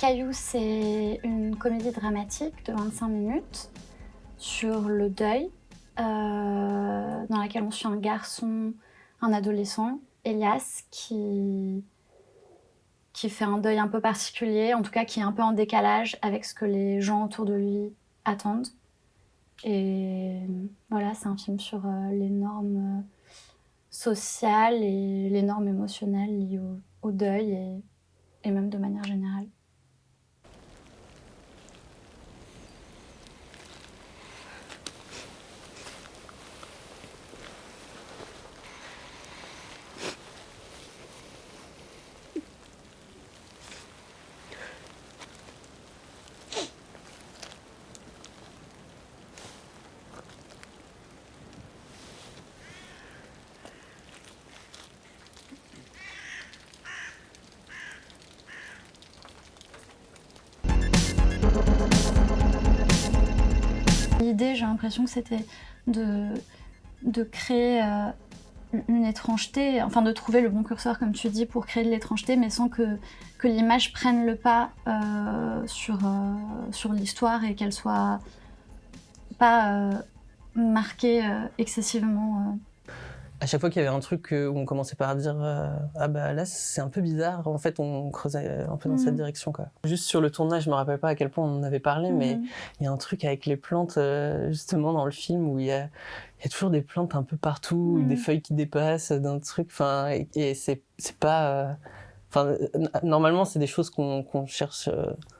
Caillou, c'est une comédie dramatique de 25 minutes sur le deuil, dans laquelle on suit un garçon, un adolescent, Elias, qui fait un deuil un peu particulier, en tout cas qui est un peu en décalage avec ce que les gens autour de lui attendent. Et voilà, c'est un film sur les normes sociales et les normes émotionnelles liées au deuil et même de manière générale. L'idée, j'ai l'impression que c'était de créer une étrangeté, enfin de trouver le bon curseur, comme tu dis, pour créer de l'étrangeté, mais sans que l'image prenne le pas sur l'histoire et qu'elle soit pas marquée excessivement. À chaque fois qu'il y avait un truc où on commençait par dire ah bah là c'est un peu bizarre, en fait on creusait un peu dans cette direction quoi. Juste sur le tournage, je me rappelle pas à quel point on en avait parlé, mais il y a un truc avec les plantes justement dans le film où il y a toujours des plantes un peu partout, des feuilles qui dépassent d'un truc, enfin et c'est pas enfin normalement c'est des choses qu'on cherche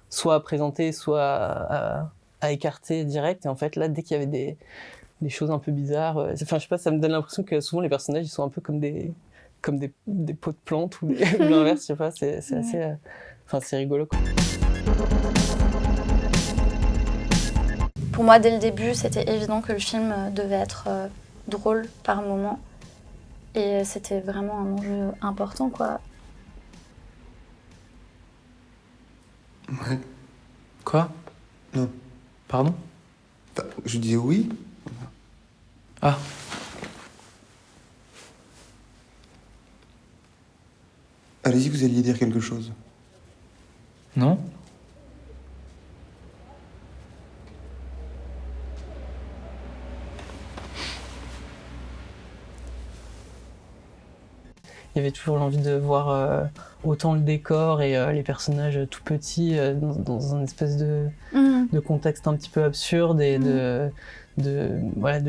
soit à présenter, soit à écarter direct, et en fait là dès qu'il y avait des choses un peu bizarres. Enfin, je sais pas, ça me donne l'impression que souvent les personnages ils sont un peu comme des pots de plantes ou l'inverse, je sais pas, c'est assez. Enfin, c'est rigolo quoi. Pour moi, dès le début, c'était évident que le film devait être drôle par moments. Et c'était vraiment un enjeu important, quoi. Ouais. Quoi? Non. Pardon? Bah, je disais oui. Ah. Allez-y, vous alliez dire quelque chose. Non? Il y avait toujours l'envie de voir autant le décor et les personnages tout petits dans un espèce de contexte un petit peu absurde et de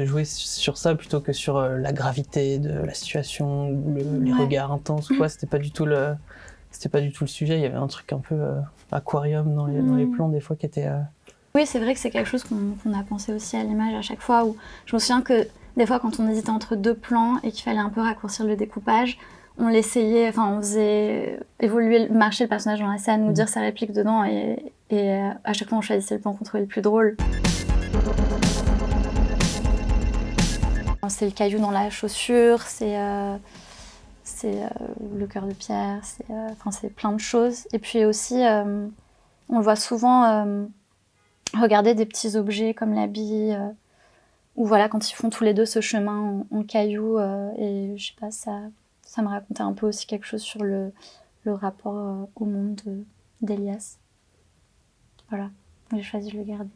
jouer sur ça plutôt que sur la gravité de la situation ou les regards intenses ou quoi. C'était pas du tout le sujet. Il y avait un truc un peu aquarium dans les plans des fois qui était. Oui, c'est vrai que c'est quelque chose qu'on a pensé aussi à l'image à chaque fois. Où je me souviens que des fois, quand on hésitait entre deux plans et qu'il fallait un peu raccourcir le découpage, on l'essayait, enfin on faisait évoluer, marcher le personnage dans la scène ou dire sa réplique dedans, et à chaque fois on choisissait le plan qu'on trouvait le plus drôle. C'est le caillou dans la chaussure, c'est le cœur de pierre, c'est plein de choses. Et puis aussi, on le voit souvent regarder des petits objets comme la bille, ou voilà, quand ils font tous les deux ce chemin en caillou, et je sais pas, ça me racontait un peu aussi quelque chose sur le rapport au monde d'Elias. Voilà, j'ai choisi de le garder.